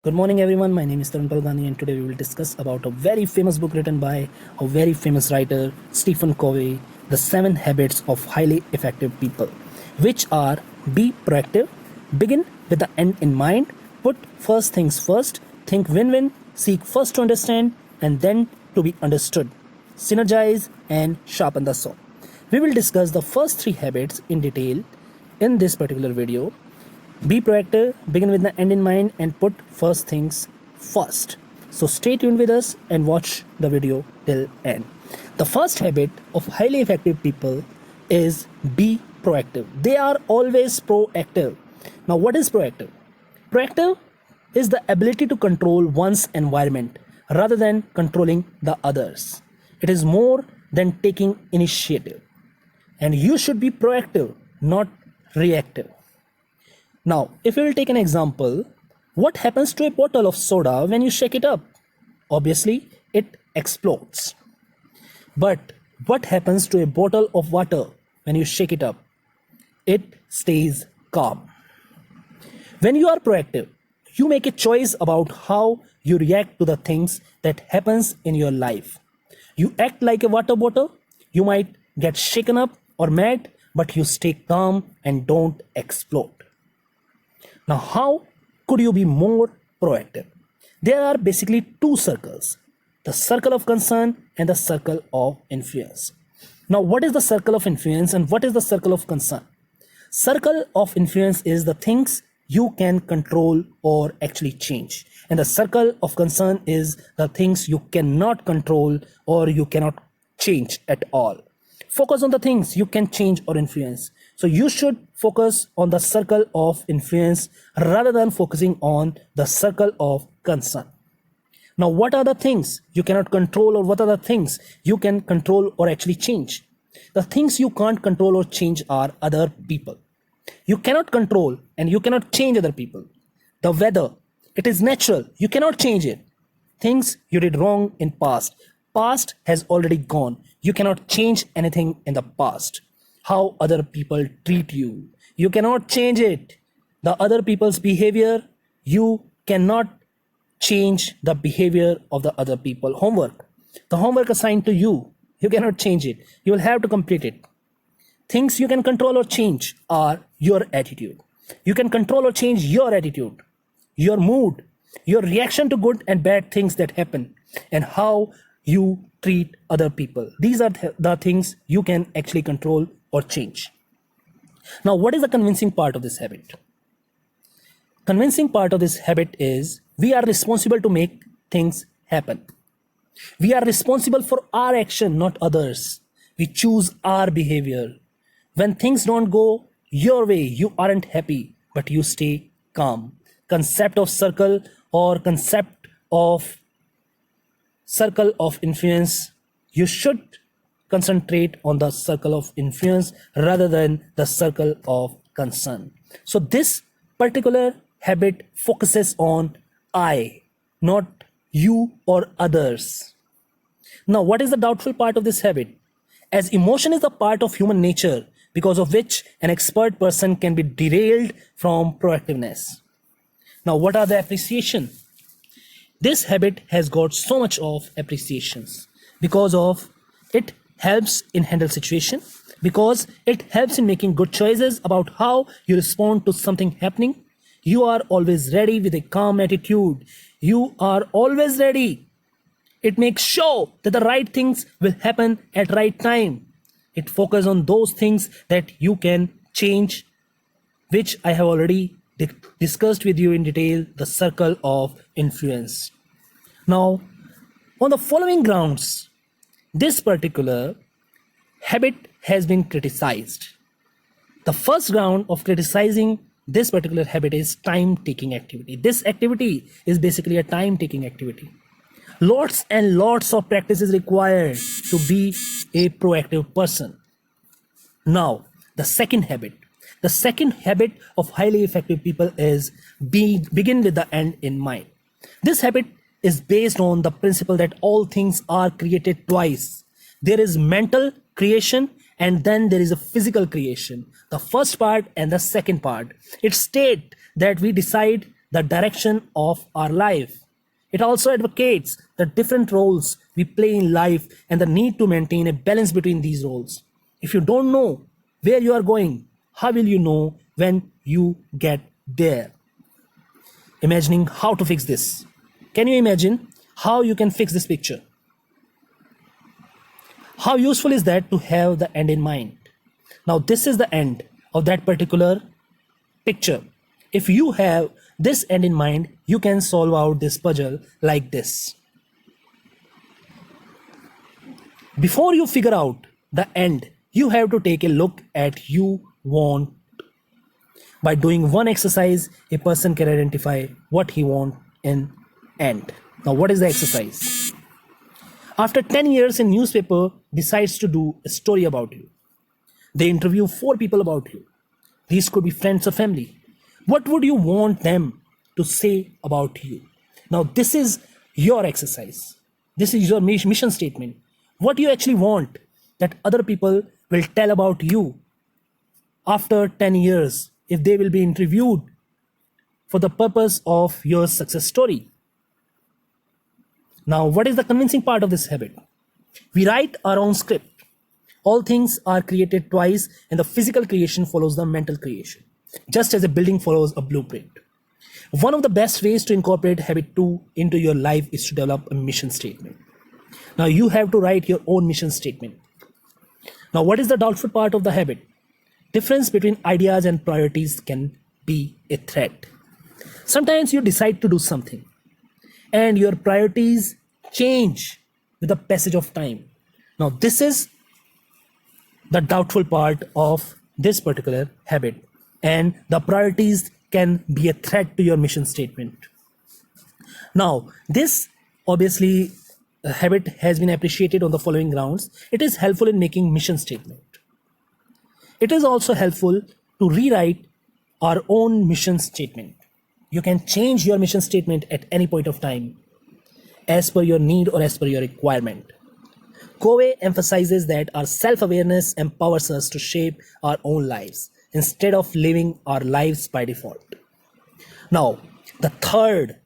Good morning, everyone. My name is Tarunpal Gandhi, and today we will discuss about a very famous book written by a very famous writer, Stephen Covey, The 7 Habits of Highly Effective People, which are: be proactive, begin with the end in mind, put first things first, think win-win, seek first to understand and then to be understood, synergize and sharpen the saw. We will discuss the first 3 habits in detail in this particular video. Be proactive, begin with the end in mind, and put first things first. So stay tuned with us and watch the video till end. The first habit of highly effective people is be proactive. They are always proactive. Now, what is proactive? Proactive is the ability to control one's environment rather than controlling the others. It is more than taking initiative. And you should be proactive, not reactive. Now, if we will take an example, what happens to a bottle of soda when you shake it up? Obviously, it explodes. But what happens to a bottle of water when you shake it up? It stays calm. When you are proactive, you make a choice about how you react to the things that happens in your life. You act like a water bottle. You might get shaken up or mad, but you stay calm and don't explode. Now, how could you be more proactive? There are basically 2 circles: the circle of concern and the circle of influence. Now, what is the circle of influence and what is the circle of concern? Circle of influence is the things you can control or actually change. And the circle of concern is the things you cannot control or you cannot change at all. Focus on the things you can change or influence. So you should focus on the circle of influence rather than focusing on the circle of concern. Now, what are the things you cannot control or what are the things you can control or actually change? The things you can't control or change are other people. You cannot control and you cannot change other people. The weather, it is natural. You cannot change it. Things you did wrong in past. Past has already gone. You cannot change anything in the past. How other people treat you, you cannot change it. The other people's behavior, you cannot change the behavior of the other people. Homework, the homework assigned to you, you cannot change it. You will have to complete it. Things you can control or change are your attitude. You can control or change your attitude, your mood, your reaction to good and bad things that happen, and how you treat other people. These are the things you can actually control or change. Now, what is the convincing part of this habit? Convincing part of this habit is we are responsible to make things happen. We are responsible for our action, not others. We choose our behavior. When things don't go your way, you aren't happy, but you stay calm. Concept of circle or concept of circle of influence, you should concentrate on the circle of influence rather than the circle of concern. So this particular habit focuses on I, not you or others. Now, what is the doubtful part of this habit? As emotion is a part of human nature, because of which an expert person can be derailed from proactiveness. Now, what are the appreciation? This habit has got so much of appreciations because of it helps in handle situation, because it helps in making good choices about how you respond to something happening. You are always ready with a calm attitude. You are always ready. It makes sure that the right things will happen at right time. It focuses on those things that you can change, which I have already discussed with you in detail, the circle of influence. Now, on the following grounds, this particular habit has been criticized. The first ground of criticizing this particular habit is time-taking activity. This activity is basically a time-taking activity. Lots and lots of practice is required to be a proactive person. Now, the second habit. The second habit of highly effective people is begin with the end in mind. This habit is based on the principle that all things are created twice. There is mental creation and then there is a physical creation. The first part and the second part. It states that we decide the direction of our life. It also advocates the different roles we play in life and the need to maintain a balance between these roles. If you don't know where you are going, how will you know when you get there? Imagining how to fix this. Can you imagine how you can fix this picture? How useful is that to have the end in mind? Now, this is the end of that particular picture. If you have this end in mind, you can solve out this puzzle like this. Before you figure out the end, you have to take a look at you want. By doing one exercise, a person can identify what he wants in end. Now, what is the exercise? After 10 years, a newspaper decides to do a story about you. They interview 4 people about you. These could be friends or family. What would you want them to say about you? Now, this is your exercise. This is your mission statement. What you actually want that other people will tell about you after 10 years if they will be interviewed for the purpose of your success story. Now, what is the convincing part of this habit? We write our own script. All things are created twice, and the physical creation follows the mental creation, just as a building follows a blueprint. One of the best ways to incorporate habit 2 into your life is to develop a mission statement. Now, you have to write your own mission statement. Now, what is the doubtful part of the habit? Difference between ideas and priorities can be a threat. Sometimes you decide to do something, and your priorities change with the passage of time. Now, this is the doubtful part of this particular habit, and the priorities can be a threat to your mission statement. Now, this obviously habit has been appreciated on the following grounds. It is helpful in making mission statement. It is also helpful to rewrite our own mission statement. You can change your mission statement at any point of time as per your need or as per your requirement. Covey emphasizes that our self-awareness empowers us to shape our own lives instead of living our lives by default. Now, the third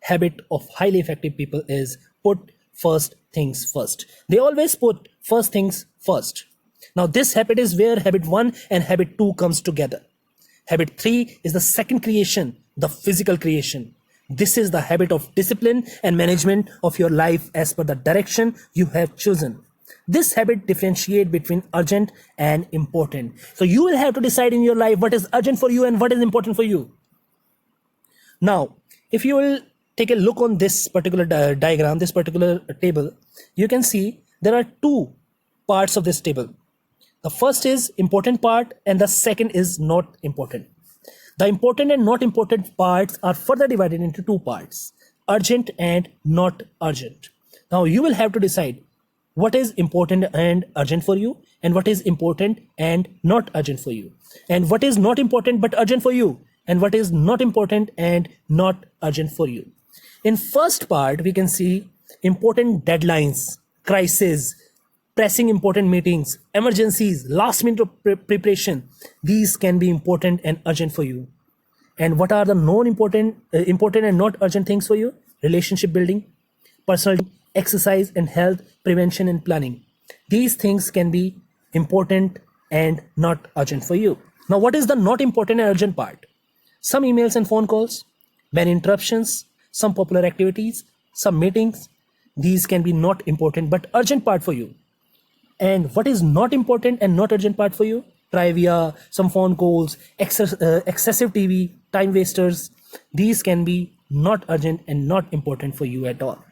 habit of highly effective people is put first things first. They always put first things first. Now, this habit is where habit 1 and habit 2 comes together. Habit 3 is the second creation, the physical creation. This is the habit of discipline and management of your life as per the direction you have chosen. This habit differentiates between urgent and important. So you will have to decide in your life what is urgent for you and what is important for you. Now, if you will take a look on this particular diagram, this particular table, you can see there are 2 parts of this table. The first is important part and the second is not important. The important and not important parts are further divided into 2 parts, urgent and not urgent. Now you will have to decide what is important and urgent for you and what is important and not urgent for you, and what is not important but urgent for you, and what is not important and not urgent for you. In first part, we can see important deadlines, crises, pressing important meetings, emergencies, last minute preparation. These can be important and urgent for you. And what are the non-important, important and not urgent things for you? Relationship building, personal exercise and health, prevention and planning. These things can be important and not urgent for you. Now, what is the not important and urgent part? Some emails and phone calls, many interruptions, some popular activities, some meetings. These can be not important but urgent part for you. And what is not important and not urgent part for you? Trivia, some phone calls, excessive TV, time wasters. These can be not urgent and not important for you at all.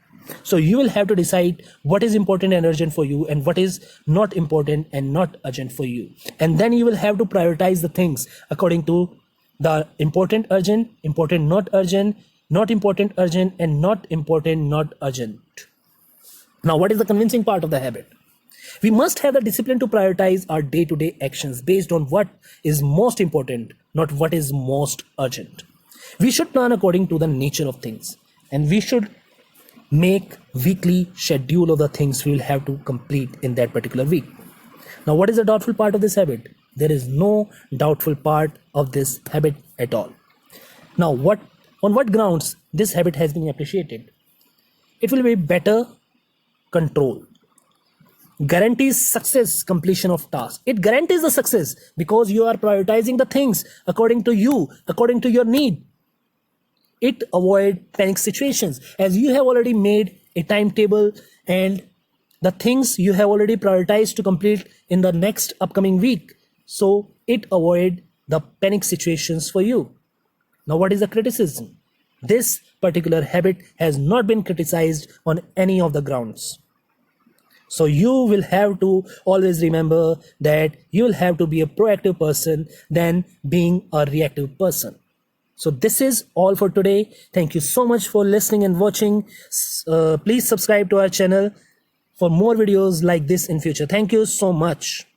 So you will have to decide what is important and urgent for you and what is not important and not urgent for you. And then you will have to prioritize the things according to the important, urgent, important, not urgent, not important, urgent, and not important, not urgent. Now, what is the convincing part of the habit? We must have the discipline to prioritize our day-to-day actions based on what is most important, not what is most urgent. We should plan according to the nature of things, and we should make weekly schedule of the things we will have to complete in that particular week. Now, what is the doubtful part of this habit? There is no doubtful part of this habit at all. Now, what On what grounds this habit has been appreciated? It will be better control. Guarantees success, completion of tasks. It guarantees the success because you are prioritizing the things according to you, according to your need. It avoid panic situations as you have already made a timetable and the things you have already prioritized to complete in the next upcoming week. So it avoid the panic situations for you. Now, what is the criticism? This particular habit has not been criticized on any of the grounds. So you will have to always remember that you will have to be a proactive person than being a reactive person. So this is all for today. Thank you so much for listening and watching. Please subscribe to our channel for more videos like this in future. Thank you so much.